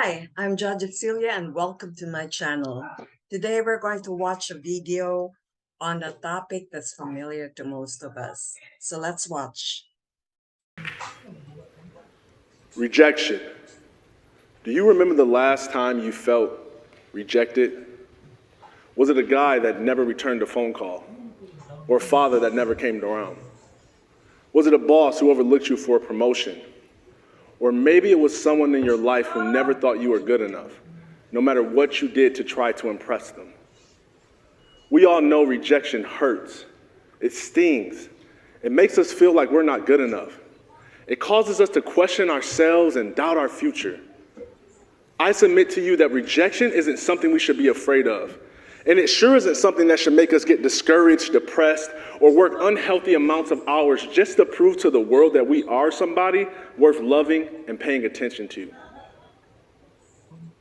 Hi, I'm Jojisilia and welcome to my channel. Today we're going to watch a video on a topic that's familiar to most of us. So let's watch. Rejection. Do you remember the last time you felt rejected? Was it a guy that never returned a phone call? Or a father that never came around? Was it a boss who overlooked you for a promotion? Or maybe it was someone in your life who never thought you were good enough, no matter what you did to try to impress them. We all know rejection hurts. It stings. It makes us feel like we're not good enough. It causes us to question ourselves and doubt our future. I submit to you that rejection isn't something we should be afraid of. And it sure isn't something that should make us get discouraged, depressed, or work unhealthy amounts of hours just to prove to the world that we are somebody worth loving and paying attention to.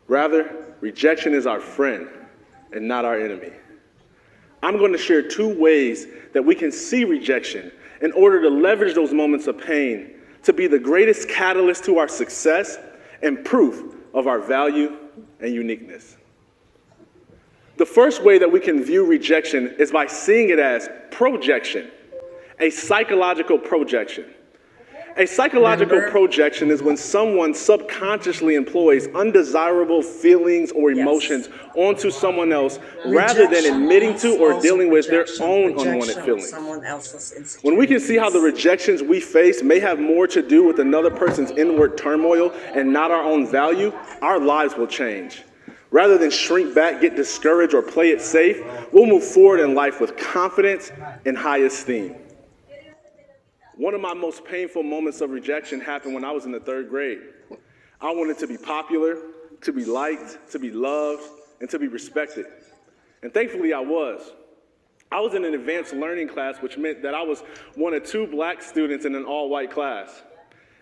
Rather, rejection is our friend and not our enemy. I'm going to share two ways that we can see rejection in order to leverage those moments of pain to be the greatest catalyst to our success and proof of our value and uniqueness. The first way that we can view rejection is by seeing it as projection, a psychological projection. A psychological projection is when someone subconsciously employs undesirable feelings or emotions onto someone else rather than admitting to or dealing with their own unwanted feelings. When we can see how the rejections we face may have more to do with another person's inward turmoil and not our own value, our lives will change. Rather than shrink back, get discouraged, or play it safe, we'll move forward in life with confidence and high esteem. One of my most painful moments of rejection happened when I was in the third grade. I wanted to be popular, to be liked, to be loved, and to be respected. And thankfully I was. I was in an advanced learning class, which meant that I was one of two black students in an all-white class.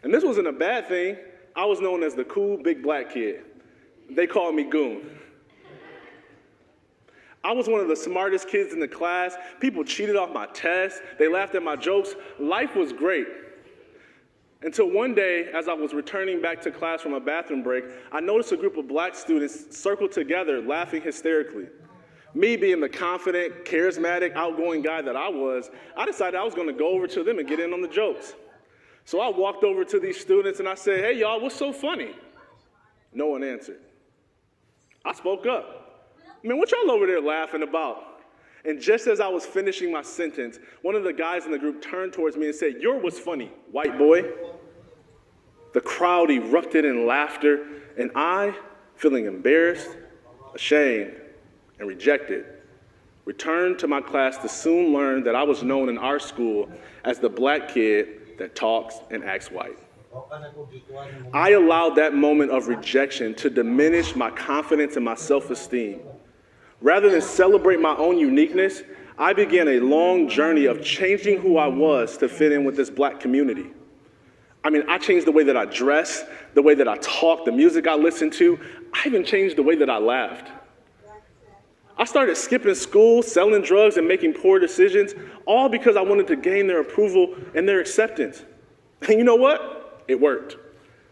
And this wasn't a bad thing. I was known as the cool big black kid. They called me Goon. I was one of the smartest kids in the class. People cheated off my tests. They laughed at my jokes. Life was great. Until one day, as I was returning back to class from a bathroom break, I noticed a group of black students circled together, laughing hysterically. Me being the confident, charismatic, outgoing guy that I decided I was going to go over to them and get in on the jokes. So I walked over to these students and I said, "Hey, y'all, what's so funny?" No one answered. I spoke up. "Man, what y'all over there laughing about?" And just as I was finishing my sentence, one of the guys in the group turned towards me and said, "You're what's funny, white boy." The crowd erupted in laughter, and I, feeling embarrassed, ashamed, and rejected, returned to my class to soon learn that I was known in our school as the black kid that talks and acts white. I allowed that moment of rejection to diminish my confidence and my self-esteem. Rather than celebrate my own uniqueness, I began a long journey of changing who I was to fit in with this black community. I changed the way that I dressed, the way that I talked, the music I listened to. I even changed the way that I laughed. I started skipping school, selling drugs, and making poor decisions, all because I wanted to gain their approval and their acceptance. And you know what? It worked.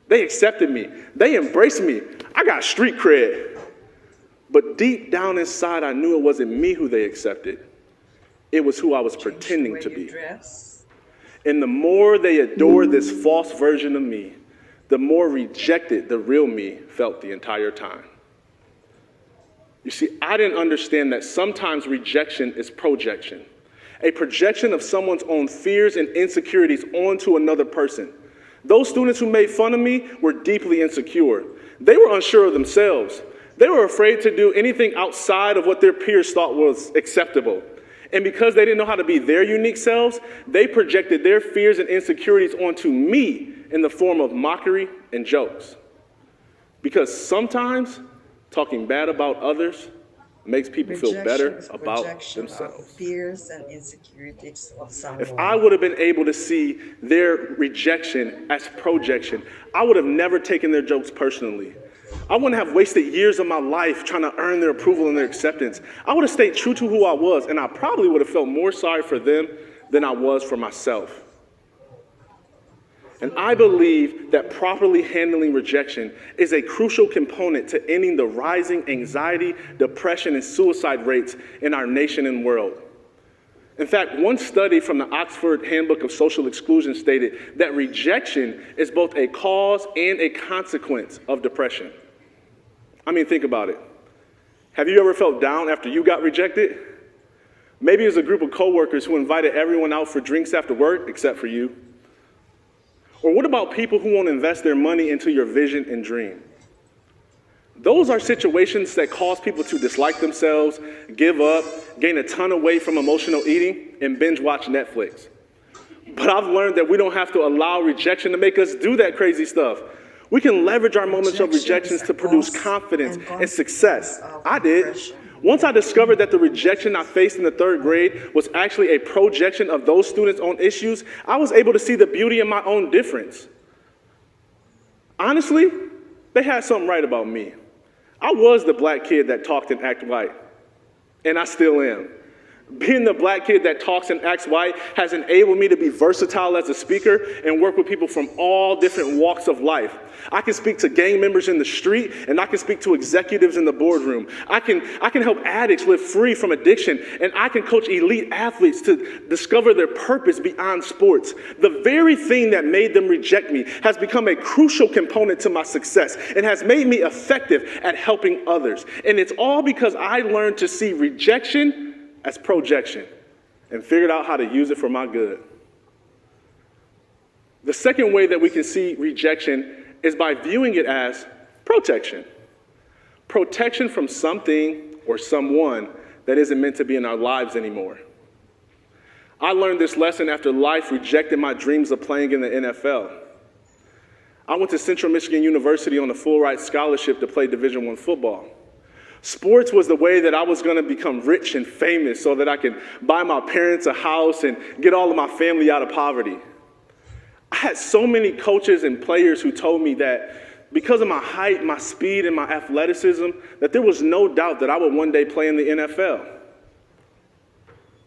They accepted me. They embraced me. I got street cred. But deep down inside, I knew it wasn't me who they accepted. It was who I was pretending to be. And the more they adored this false version of me, the more rejected the real me felt the entire time. You see, I didn't understand that sometimes rejection is projection, a projection of someone's own fears and insecurities onto another person. Those students who made fun of me were deeply insecure. They were unsure of themselves. They were afraid to do anything outside of what their peers thought was acceptable. And because they didn't know how to be their unique selves, they projected their fears and insecurities onto me in the form of mockery and jokes. Because sometimes talking bad about others makes people feel better about themselves. Fears and insecurities of someone. If I would have been able to see their rejection as projection, I would have never taken their jokes personally. I wouldn't have wasted years of my life trying to earn their approval and their acceptance. I would have stayed true to who I was, and I probably would have felt more sorry for them than I was for myself. And I believe that properly handling rejection is a crucial component to ending the rising anxiety, depression, and suicide rates in our nation and world. In fact, one study from the Oxford Handbook of Social Exclusion stated that rejection is both a cause and a consequence of depression. I mean, think about it. Have you ever felt down after you got rejected? Maybe it was a group of coworkers who invited everyone out for drinks after work, except for you. Or what about people who won't invest their money into your vision and dream? Those are situations that cause people to dislike themselves, give up, gain a ton of weight from emotional eating, and binge watch Netflix. But I've learned that we don't have to allow rejection to make us do that crazy stuff. We can leverage our moments of rejections to produce confidence and success. I did. Once I discovered that the rejection I faced in the 3rd grade was actually a projection of those students' own issues, I was able to see the beauty in my own difference. Honestly, they had something right about me. I was the black kid that talked and acted white, and I still am. Being the black kid that talks and acts white has enabled me to be versatile as a speaker and work with people from all different walks of life. I can speak to gang members in the street, and I can speak to executives in the boardroom. I can help addicts live free from addiction, and I can coach elite athletes to discover their purpose beyond sports. The very thing that made them reject me has become a crucial component to my success and has made me effective at helping others. And it's all because I learned to see rejection as projection and figured out how to use it for my good. The second way that we can see rejection is by viewing it as protection. Protection from something or someone that isn't meant to be in our lives anymore. I learned this lesson after life rejected my dreams of playing in the NFL. I went to Central Michigan University on a full-ride scholarship to play Division I football. Sports was the way that I was going to become rich and famous so that I could buy my parents a house and get all of my family out of poverty. I had so many coaches and players who told me that because of my height, my speed, and my athleticism, that there was no doubt that I would one day play in the NFL.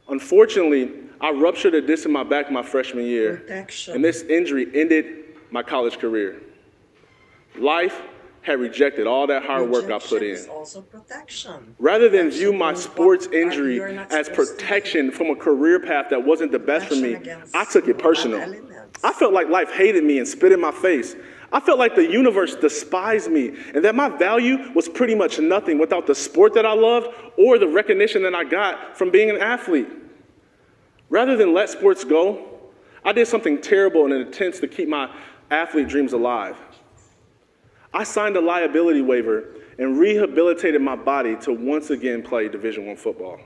Unfortunately, I ruptured a disc in my back my freshman year, and this injury ended my college career. Life had rejected all that hard work I put in. Also protection. Rather than view my sports injury as protection from a career path that wasn't the best for me, I took it personal. I felt like life hated me and spit in my face. I felt like the universe despised me and that my value was pretty much nothing without the sport that I loved or the recognition that I got from being an athlete. Rather than let sports go, I did something terrible in an attempt to keep my athlete dreams alive. I signed a liability waiver and rehabilitated my body to once again play Division I football.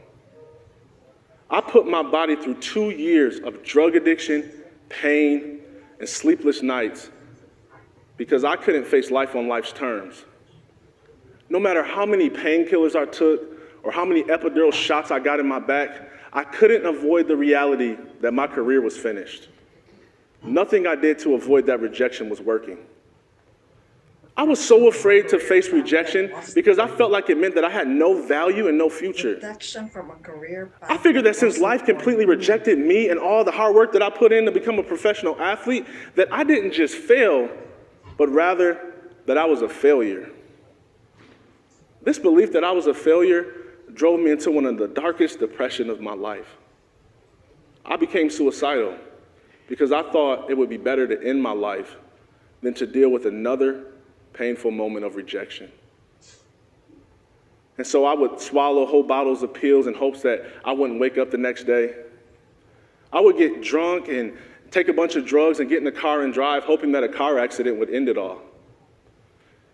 I put my body through 2 years of drug addiction, pain, and sleepless nights because I couldn't face life on life's terms. No matter how many painkillers I took or how many epidural shots I got in my back, I couldn't avoid the reality that my career was finished. Nothing I did to avoid that rejection was working. I was so afraid to face rejection because I felt like it meant that I had no value and no future. I figured that since life completely rejected me and all the hard work that I put in to become a professional athlete, that I didn't just fail, but rather that I was a failure. This belief that I was a failure drove me into one of the darkest depressions of my life. I became suicidal because I thought it would be better to end my life than to deal with another painful moment of rejection. And so I would swallow whole bottles of pills in hopes that I wouldn't wake up the next day. I would get drunk and take a bunch of drugs and get in the car and drive, hoping that a car accident would end it all.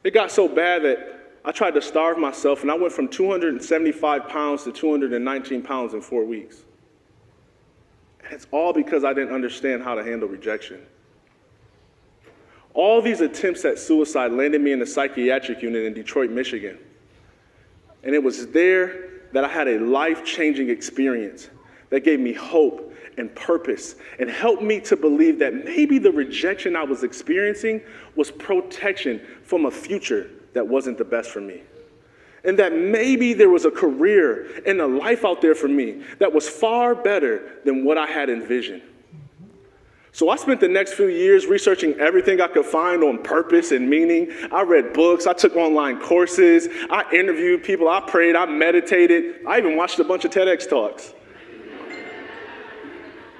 It got so bad that I tried to starve myself, and I went from 275 pounds to 219 pounds in 4 weeks. And it's all because I didn't understand how to handle rejection. All these attempts at suicide landed me in the psychiatric unit in Detroit, Michigan. And it was there that I had a life-changing experience that gave me hope and purpose and helped me to believe that maybe the rejection I was experiencing was protection from a future that wasn't the best for me. And that maybe there was a career and a life out there for me that was far better than what I had envisioned. So I spent the next few years researching everything I could find on purpose and meaning. I read books, I took online courses, I interviewed people, I prayed, I meditated, I even watched a bunch of TEDx talks.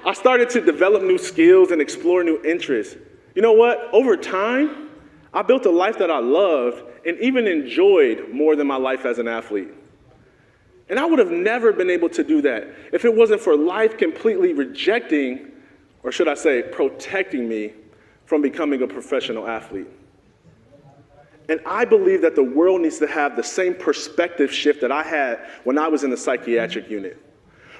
I started to develop new skills and explore new interests. You know what? Over time, I built a life that I loved and even enjoyed more than my life as an athlete. And I would have never been able to do that if it wasn't for life completely rejecting, or should I say, protecting me from becoming a professional athlete. And I believe that the world needs to have the same perspective shift that I had when I was in the psychiatric unit.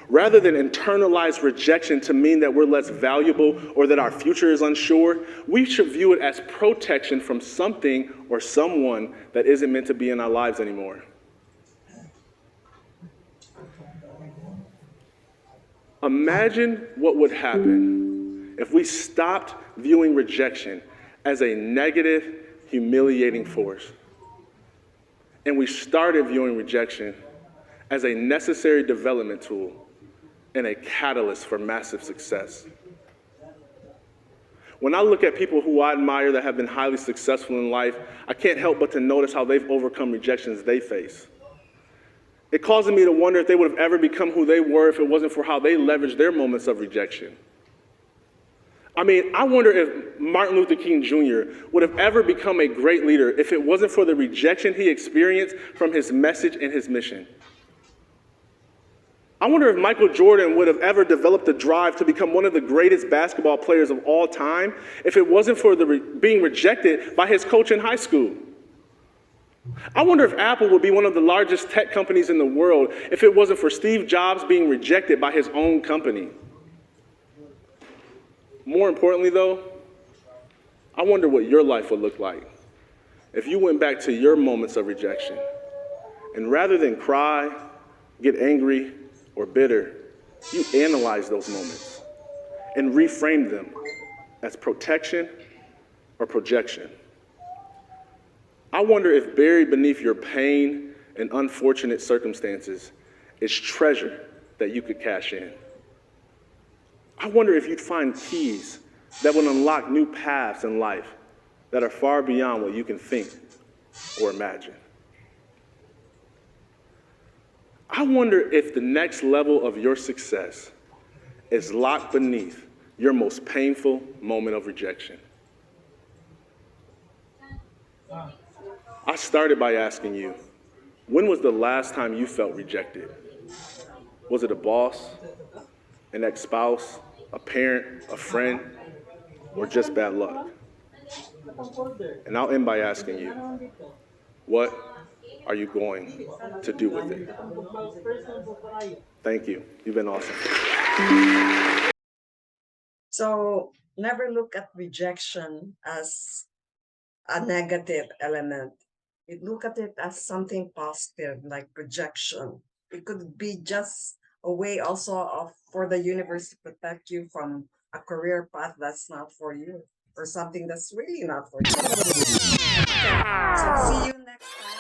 Rather than internalize rejection to mean that we're less valuable or that our future is unsure, we should view it as protection from something or someone that isn't meant to be in our lives anymore. Imagine what would happen if we stopped viewing rejection as a negative, humiliating force, and we started viewing rejection as a necessary development tool and a catalyst for massive success. When I look at people who I admire that have been highly successful in life, I can't help but to notice how they've overcome rejections they face. It causes me to wonder if they would have ever become who they were if it wasn't for how they leveraged their moments of rejection. I mean, I wonder if Martin Luther King Jr. would have ever become a great leader if it wasn't for the rejection he experienced from his message and his mission. I wonder if Michael Jordan would have ever developed the drive to become one of the greatest basketball players of all time if it wasn't for being rejected by his coach in high school. I wonder if Apple would be one of the largest tech companies in the world if it wasn't for Steve Jobs being rejected by his own company. More importantly, though, I wonder what your life would look like if you went back to your moments of rejection and rather than cry, get angry, or bitter, you analyze those moments and reframe them as protection or projection. I wonder if buried beneath your pain and unfortunate circumstances is treasure that you could cash in. I wonder if you'd find keys that would unlock new paths in life that are far beyond what you can think or imagine. I wonder if the next level of your success is locked beneath your most painful moment of rejection. I started by asking you, when was the last time you felt rejected? Was it a boss, an ex-spouse, a parent, a friend, or just bad luck? And I'll end by asking you, what are you going to do with it? Thank you. You've been awesome. So never look at rejection as a negative element. You look at it as something positive, like projection. It could be just a way also for the universe to protect you from a career path that's not for you, or something that's really not for you. Okay, so see you next time.